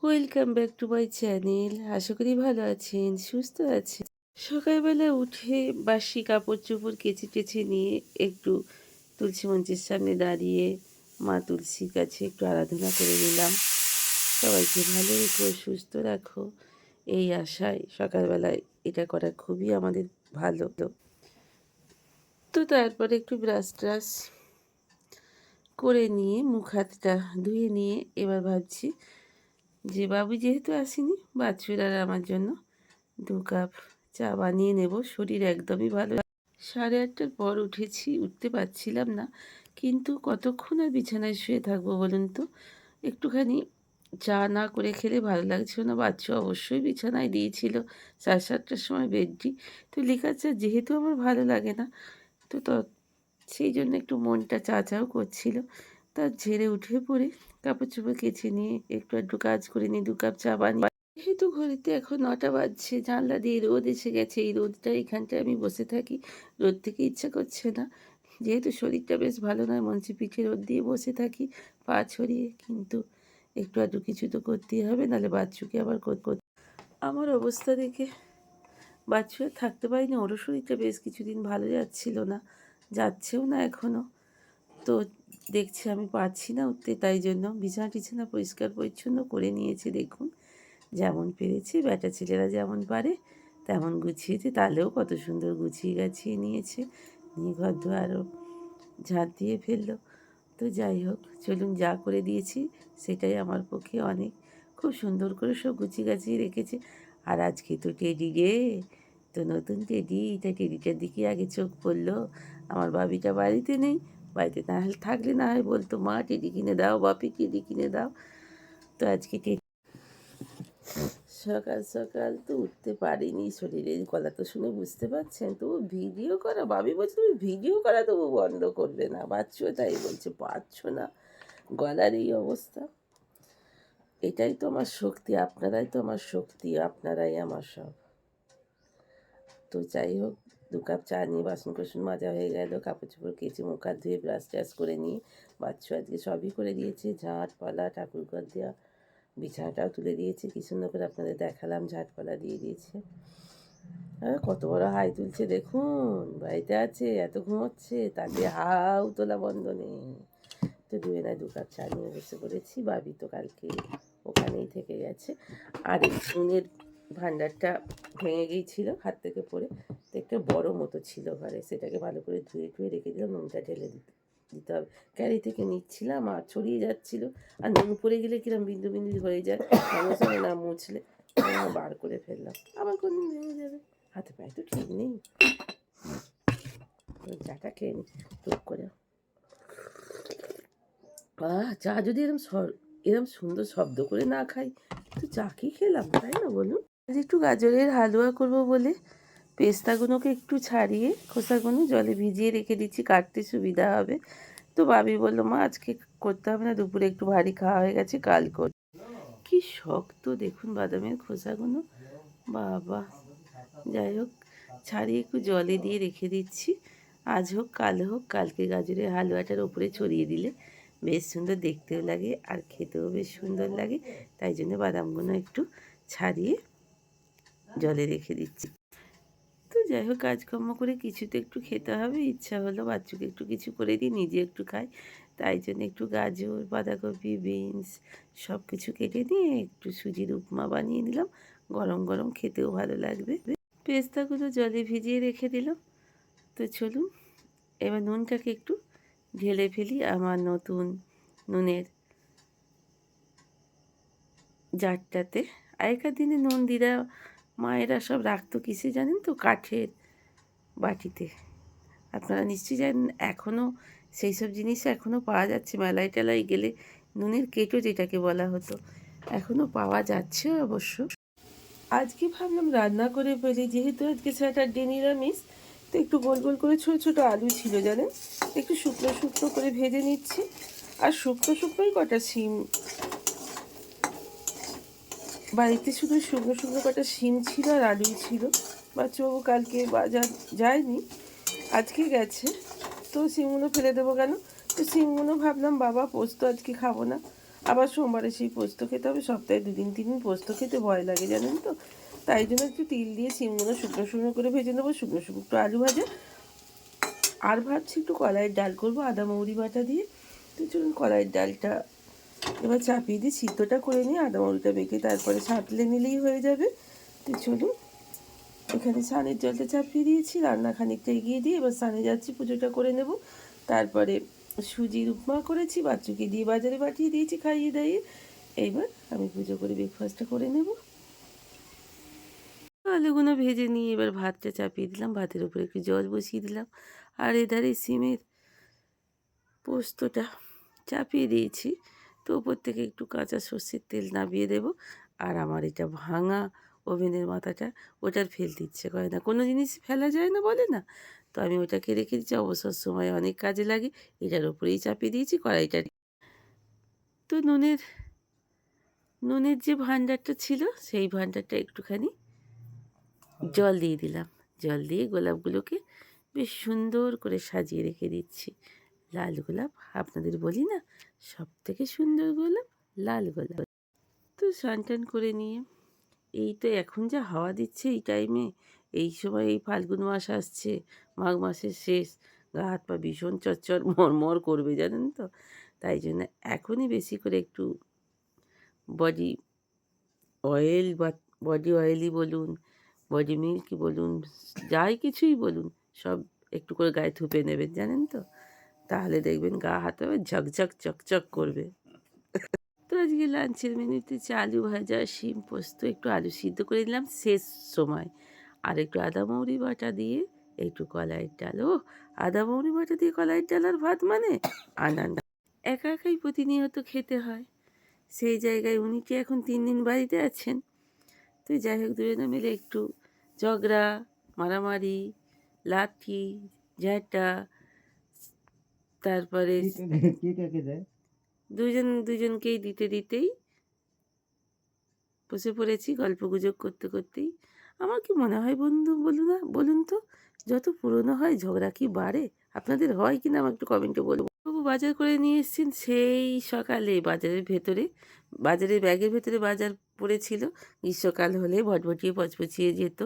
Welcome back to my channel. আশা করি ভালো আছেন, সুস্থ আছেন। সকালবেলা উঠে বাসি কাপড় চোপড় কেচে টেচে নিয়ে একটু তুলসী মঞ্চের সামনে দাঁড়িয়ে মা তুলসীর কাছে একটু আরাধনা করে নিলাম। সবাইকে ভালো রেখো, সুস্থ রাখো, এই আশায় সকালবেলায় এটা করা খুবই আমাদের ভালো। তো তারপরে একটু ব্রাশ ট্রাশ করে নিয়ে মুখ হাতটা ধুয়ে নিয়ে এবার ভাবছি যে বাবু যেহেতু আসেনি, বাছুর আর আমার জন্য 2 কাপ চা বানিয়ে নেব। শরীর একদমই ভালো। 8:30টার পর উঠেছি, উঠতে পারছিলাম না, কিন্তু কতক্ষণ আর বিছানায় শুয়ে থাকবো বলুন তো। একটুখানি চা না করে খেলে ভালো লাগছিল না। বাচ্চা অবশ্যই বিছানায় দিয়েছিল 7:30টার সময় বেডটি। তো লিকার চা যেহেতু আমার ভালো লাগে না, তো সেই জন্য একটু মনটা চা চাও করছিল। তার ঝেড়ে উঠে পড়ে কাপড় চোপড় কেচে নিয়ে একটু একটু কাজ করে নিয়ে 2 কাপ চা বানিয়ে, যেহেতু ঘড়িতে এখন 9টা বাজছে, জানলা দিয়ে রোদ এসে গেছে। এই রোদটা এখানটায় আমি বসে থাকি, রোদ থেকে ইচ্ছা করছে না। যেহেতু শরীরটা বেশ ভালো নয়, মঞ্চে পিঠে রোদ দিয়ে বসে থাকি পা ছড়িয়ে, কিন্তু একটু আধটু কিছু তো করতেই হবে, নাহলে বাচ্চুকে আবার আমার অবস্থা দেখে বাচ্চু আর থাকতে পারিনি। ওরও শরীরটা বেশ কিছুদিন ভালো যাচ্ছিল না, যাচ্ছেও না এখনও। তো দেখছি আমি পারছি না উঠতে, তাই জন্য বিছানা টিছানা পরিষ্কার পরিচ্ছন্ন করে নিয়েছে। দেখুন, যেমন পেরেছে, বেটা ছেলেরা যেমন পারে তেমন গুছিয়েছে। তাহলেও কত সুন্দর গুছিয়ে গাছিয়ে নিয়েছে, নিয়ে ঘর দুয়ারও ঝাঁট দিয়ে ফেললো। তো যাই হোক, চলুন, যা করে দিয়েছি সেটাই আমার পক্ষে অনেক। খুব সুন্দর করে সব গুছিয়ে গাছিয়ে রেখেছে। আর আজকে তো টেডি রে, তো নতুন টেডি, তাই টেডিটার দিকে আগে চোখ পড়লো। আমার বাবিটা বাড়িতে নেই, বাড়িতে না হলে থাকলে না হয় বলতো, মা টেডি কিনে দাও, বাপি টেডি কিনে দাও। তো আজকে সকাল সকাল তো উঠতে পারিনি, শরীরের গলা তো শুনে বুঝতে পারছেন। তবু ভিডিও করা, বাবি বলছে তুমি ভিডিও করা তবু বন্ধ করবে না, বাচ্চও তাই বলছে, পারছো না, গলার এই অবস্থা। এটাই তো আমার শক্তি, আপনারাই তো আমার শক্তি, আপনারাই আমার সব। তো যাই হোক, 2 কাপ চা নিয়ে বাসন কোসন মাজা হয়ে গেল, কাপড় চোপড় কেচে মুখ হাত ধুয়ে ব্রাশ ট্রাশ করে নিয়ে বাচ্চা আজকে সবই করে দিয়েছে, ঝাঁট পালা, ঠাকুর ঘর দেওয়া, বিছানাটাও তুলে দিয়েছে। কি সুন্দর করে আপনাদের দেখালাম, ঝাঁটপালা দিয়ে দিয়েছে। হ্যাঁ, কত বড় হাই তুলছে দেখুন, বাড়িতে আছে, এত ঘুমোচ্ছে, তাতে হাউ তোলা বন্ধ নেই। তো 2 কাপ চা নিয়ে বসে পড়েছি। বাবি তো কালকে ওখানেই থেকে গেছে। আর এই নুনের ভাণ্ডারটা ভেঙে গিয়েছিল হাত থেকে পড়ে, তো একটা বড় মতো ছিল ঘরে, সেটাকে ভালো করে ধুয়ে টুয়ে রেখে দিলাম। নুনটা ঢেলে দিতে হবে। ক্যারি থেকে নিচ্ছিলাম আর ছড়িয়ে যাচ্ছিল, আর নুন পড়ে গেলে কিরম বিন্দু বিন্দু হয়ে যায়, সঙ্গে সঙ্গে না মুছলে। বার করে ফেললাম, আবার কোনদিন ভেঙে যাবে। হাতে পায়ে তো ঠিক নেই। চাটা খেয়ে নি টুক করে। চা যদি এরম সুন্দর শব্দ করে না খাই, তো চা কি খেলাম, তাই না বলুন? আজ একটু গাজরের হালুয়া করব বলে পেস্তাগুলোকে একটু ছাড়িয়ে খোসাগুলো জলে ভিজিয়ে রেখে দিচ্ছি, কাটতে সুবিধা হবে। তো বাবি বললো, মা আজকে করতে হবে না, দুপুরে একটু ভারী খাওয়া হয়ে গেছে, কাল কর। কি শক্ত দেখুন বাদামের খোসাগুলো, বাবা। যাই হোক, ছাড়িয়ে একটু জলে দিয়ে রেখে দিচ্ছি। আজ হোক কাল হোক, কালকে গাজরের হালুয়াটার ওপরে ছড়িয়ে দিলে বেশ সুন্দর দেখতেও লাগে আর খেতেও বেশ সুন্দর লাগে। তাই জন্য বাদামগুলো একটু ছাড়িয়ে জলে রেখে দিচ্ছি। তো যাই হোক, কাজকর্ম করে কিছু তো একটু খেতে হবে, ইচ্ছা হলো বাচ্চুকে একটু কিছু করে দিই, নিজে একটু খাই। তাই জন্য একটু গাজর, বাঁধাকপি, বিনস সব কিছু কেটে নিয়ে একটু সুজির উপমা বানিয়ে নিলাম। গরম গরম খেতেও ভালো লাগবে। পেস্তাগুলো জলে ভিজিয়ে রেখে দিলাম। তো চলুন, এবার নুনটাকে একটু ঢেলে ফেলি আমার নতুন নুনের জারটাতে। আগেকার দিনে নুন দিদা মায়েরা সব রাখতো কিসে জানেন তো, কাঠের বাটিতে। আপনারা নিশ্চয়ই জানেন, এখনও সেই সব জিনিস এখনও পাওয়া যাচ্ছে। মেলায় টেলায় গেলে নুনের কেটো যেটাকে বলা হতো, এখনও পাওয়া যাচ্ছে অবশ্য। আজকে ভাবলাম রান্না করে ফেলি, যেহেতু আজকে স্যাটারডে নিরামিষ। তো একটু গোল গোল করে ছোটো ছোটো আলু ছিল জানেন, একটু শুকনো শুকনো করে ভেজে নিচ্ছি। আর শুকনো শুকনোই কটা শিম, বাড়িতে শুধু শুকনো শুকনো কটা শিম ছিল আর আলুই ছিল। বাচ্চাবাবু কালকে বাজার যায়নি, আজকে গেছে, তো শিমগুলো ফেলে দেবো কেন। তো শিমগুলো ভাবলাম বাবা পোস্ত আজকে খাবো না, আবার সোমবারে সেই পোস্ত খেতে হবে, সপ্তাহে 2 দিন 3 দিন পোস্ত খেতে ভয় লাগে জানেন তো। তাই জন্য একটু তিল দিয়ে সিমগুলো শুকনো শুকনো করে ভেজে নেবো, শুকনো শুকনো একটু আলু ভাজা। আর ভাবছি একটু কলাইয়ের ডাল করবো আদা মৌরি বাটা দিয়ে। তো চলুন কলাইয়ের ডালটা এবার চাপিয়ে দিয়ে সিদ্ধটা করে নিয়ে আদা মৌরিটা মেখে তারপরে সাঁতলে নিলেই হয়ে যাবে। তো চলুন, এখানে স্নানের জলটা চাপিয়ে দিয়েছি, রান্না খানিকটা এগিয়ে দিয়ে এবার স্নানে যাচ্ছি, পুজোটা করে নেব। তারপরে সুজির উপমা করেছি, বাচ্চুকে দিয়ে বাজারে পাঠিয়ে দিয়েছি খাইয়ে দাইয়ে। এইবার আমি পুজো করে ব্রেকফাস্টটা করে নেব। আলুগুলো ভেজে নিয়ে এবার ভাতটা চাপিয়ে দিলাম, ভাতের উপরে একটু জল বসিয়ে দিলাম, আর এধারে সিমের পোস্তটা চাপিয়ে দিয়েছি। তো ওপর থেকে একটু কাঁচা সর্ষের তেল নামিয়ে দেব। আর আমার এটা ভাঙা ওভেনের মাথাটা, ওটার ফেলতে ইচ্ছে করে না, কোনো জিনিস ফেলা যায় না বলে না, তো আমি ওটাকে রেখে দিচ্ছি, অবসর সময় অনেক কাজে লাগে। এটার ওপরেই চাপিয়ে দিয়েছি কড়াইটা। তো নুনের যে ভাণ্ডারটা ছিল সেই ভাণ্ডারটা একটুখানি জল দিয়ে দিলাম, জল দিয়ে গোলাপগুলোকে বেশ সুন্দর করে সাজিয়ে রেখে দিচ্ছি। লাল গোলাপ, আপনাদের বলি না সব থেকে সুন্দর গোলাপ লাল গোলাপ। তো স্নান টান করে নিয়ে এই তো এখন যা হাওয়া দিচ্ছে এই টাইমে, এই সময় এই ফাল্গুন মাস আসছে, মাঘ মাসের শেষ, গা হাত পা ভীষণ চচ্চর মরমর করবে জানেন তো। তাই জন্য এখনই বেশি করে একটু বডি অয়েল বা বডি অয়েলই বলুন, বডি মিল্কই বলুন, যাই কিছুই বলুন, সব একটু করে গায়ে থুপে নেবেন জানেন তো। তাহলে দেখবেন গা হাত পা ঝকঝক চকচক করবে। তো আজকে লাঞ্চের মেনুতে আলু ভাজা, শিম পোস্ত, একটু আলু সিদ্ধ করে দিলাম শেষ সময়, আর একটু আদা মৌরি বাটা দিয়ে একটু কলাইয়ের ডাল। ও, আদা মৌরি বাটা দিয়ে কলাইয়ের ডাল আর ভাত মানে আনন্দ। একা একাই প্রতিনিয়ত খেতে হয়, সেই জায়গায় উনি কি এখন 3 দিন বাড়িতে আছেন। তো যাই হোক, দুজনে মিলে একটু ঝগড়া, মারামারি, লাঠি, ঝ্যাঁটা, তারপরে দুজনকেই দিতে দিতেই বসে পড়েছি গল্প গুজব করতে করতেই। আমার কি মনে হয় বন্ধু, বলুন তো, যত পুরনো হয় ঝগড়া কি বাড়ে? আপনাদের হয় কি না আমার একটু কমেন্টে বলবো। বাবু বাজার করে নিয়ে এসেছেন সেই সকালে, বাজারের ব্যাগের ভেতরে বাজার পড়েছিল। গ্রীষ্মকাল হলে ভটভটিয়ে পচপচিয়ে যেত।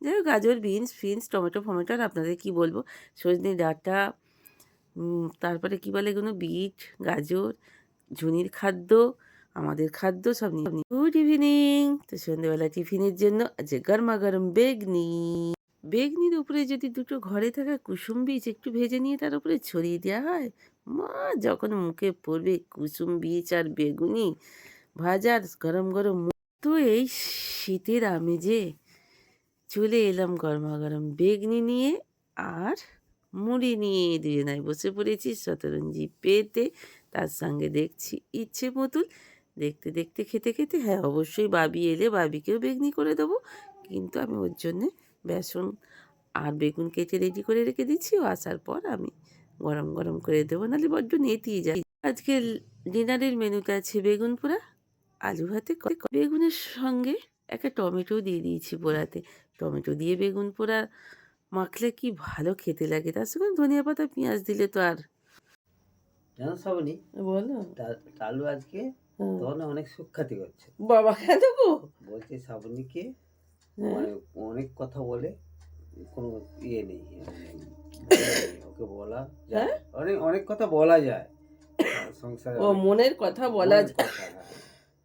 যাই হোক, গাজর, বিনস ফিনস, টমেটো ফমেটো, আর আপনাদের কি বলবো, সজনে ডাঁটা, তারপরে কি বলে এগুলো, বিট, গাজর, ঝুনির খাদ্য, আমাদের খাদ্য সব নিয়ে। Good evening. তো সন্ধ্যেবেলা টিফিনের জন্য আজ গরমা গরম বেগনির উপরে যদি দুটো ঘরে থাকা কুসুম বীজ একটু ভেজে নিয়ে তার উপরে ছড়িয়ে দেওয়া হয়, মা যখন মুখে পড়বে কুসুম বীজ আর বেগুনি ভাজার গরম গরম তো এই শীতের আমেজে চলে এলাম গরমা গরম বেগনি নিয়ে আর মুড়ি নিয়ে দুজনায় বসে পড়েছি শতরঞ্জি পেতে। তার সঙ্গে দেখছি ইচ্ছে মতন, দেখতে দেখতে খেতে খেতে, হ্যাঁ অবশ্যই বাবি এলে বাবিকেও বেগনি করে দেবো, কিন্তু আমি ওর জন্যে বেসন আর বেগুন কেটে রেডি করে রেখে দিচ্ছি, ও আসার পর আমি গরম গরম করে দেবো, নাহলে বড্ড নেতিয়ে যায়। আজকে ডিনারের মেনুতে আছে বেগুন পোড়া, আলু ভাতে, বেগুনের সঙ্গে একটা টমেটো দিয়ে দিয়েছি পোড়াতে। টমেটো দিয়ে বেগুন পোড়া মাখলে কি ভালো খেতে লাগে, তার সঙ্গে ধনিয়া পাতা পেঁয়াজ দিলে তো আর জানো শ্রাবণী, বলো। টালু আজকে তখন অনেক সুখ্যাতি করছে। বাবা কেন গো? বলছে শ্রাবণীকে মানে অনেক কথা বলে, কোনো ইয়ে নেই, ওকে বলা যায়, অনেক অনেক কথা বলা যায় সংসারে, ও মনের কথা বলা কথা,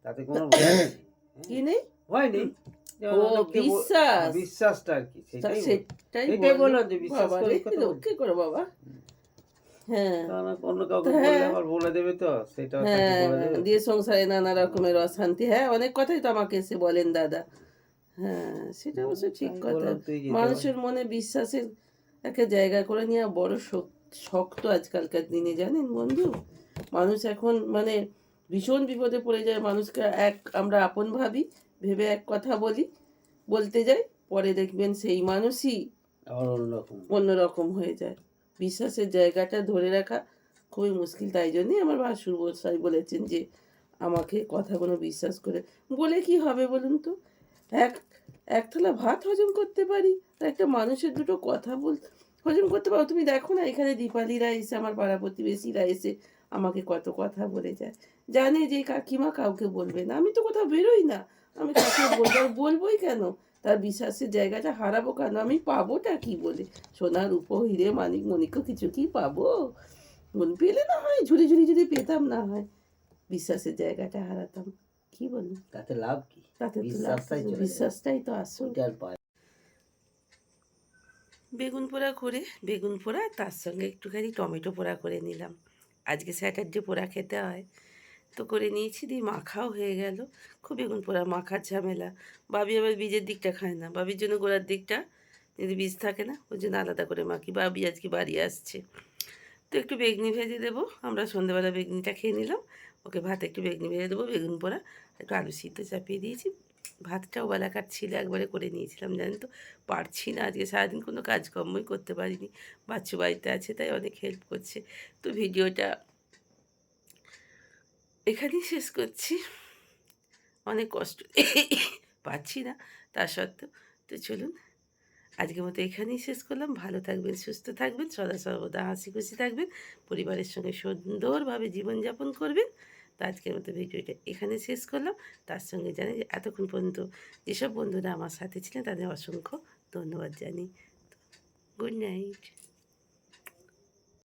তাতে কোনো ভয় নেই। কি নেই? ভয় নেই, ও বিশ্বাস, বিশ্বাসটা আর কি, সেটাই সেটাই বললাম যে বিশ্বাস করে কথা রক্ষে করো বাবা। হ্যাঁ, অন্য কাউকে বললে আবার বলে দেবে, তো সেটা বলে দেবে দিয়ে সংসারে নানা রকমের অশান্তি। হ্যাঁ, অনেক কথাই তো আমাকে এসে বলেন দাদা। হ্যাঁ, সেটা অবশ্য ঠিক কথা। মানুষের মনে বিশ্বাসের একটা জায়গা করে নেওয়া বড় শক্ত আজকালকার দিনে জানেন বন্ধু। মানুষ এখন মানে ভীষণ বিপদে পড়ে যায়, মানুষকে আমরা আপন ভাবি, ভেবে এক কথা বলতে যাই, পরে দেখবেন সেই মানুষই অন্যরকম হয়ে যায়। বিশ্বাসের জায়গাটা ধরে রাখা খুবই মুশকিল। তাই জন্যই আমার ভাসুর মশাই বলেছেন যে আমাকে কথাগুলো বিশ্বাস করে বলে কি হবে বলুন তো। এক এক থালা ভাত হজম করতে পারি, আর একটা মানুষের দুটো কথা হজম করতে পারো। তুমি দেখো না, এখানে দীপালিরা এসে, আমার পাড়া প্রতিবেশীরা এসে আমাকে কত কথা বলে যায়। জানে যে কাকিমা কাউকে বলবে না, আমি তো কোথাও বেরোই না, আমি কাকে বলবো, আর বলবোই কেন? তার বিশ্বাসের জায়গাটা হারাবো কেন? আমি পাবোটা কি বলে? সোনার রূপো হিরে মানিক মণিক্য কিছু কি পাবো? মন পেলে না হয় ঝুড়ি ঝুড়ি যদি পেতাম, না হয় বিশ্বাসের জায়গাটা হারাতাম। কি বলুন? তাতে লাভ কি? তাতে তো লাভ বিশ্বাসটাই কিছু, চলে যাবে, বিশ্বাসটাই তো আসল। ওইটা আর পায়। বেগুন পোড়া করে, বেগুন পোড়া তার সঙ্গে একটুখানি টমেটো পোড়া করে নিলাম। আজকে স্যাটারডে পোড়া খেতে হয়, তো করে নিয়েছি, দিয়ে মাখাও হয়ে গেল। খুব বেগুন পোড়া মাখার ঝামেলা। বাবি আবার বীজের দিকটা খায় না, বাবির জন্য গোড়ার দিকটা যদি বীজ থাকে না, ওই জন্য আলাদা করে মাখি। বাবি আজকে বাড়ি আসছে, তো একটু বেগনি ভেজে দেবো। আমরা সন্ধ্যেবেলা বেগনিটা খেয়ে নিলাম, ওকে ভাতে একটু বেগনি ভেজে দেবো, বেগুন পোড়া একটু আলু সিদ্ধ চাপিয়ে দিয়েছি। ভাতটাও বেলাকার ছিল, একবারে করে নিয়েছিলাম, জানেন তো পারছি না, আজকে সারাদিন কোনো কাজকর্মই করতে পারিনি। বাচ্চু বাড়িতে আছে, তাই অনেক হেল্প করছে। তো ভিডিওটা এখানেই শেষ করছি, অনেক কষ্ট পাচ্ছি না তা সত্ত্বেও। তো চলুন, আজকের মতো এখানেই শেষ করলাম। ভালো থাকবেন, সুস্থ থাকবেন, সদা সর্বদা হাসি খুশি থাকবেন, পরিবারের সঙ্গে সুন্দরভাবে জীবনযাপন করবেন। তো আজকের মতো ভিডিওটা এখানে শেষ করলাম। তার সঙ্গে জানি যে এতক্ষণ পর্যন্ত যেসব বন্ধুরা আমার সাথে ছিলেন তাদের অসংখ্য ধন্যবাদ জানি। Good night.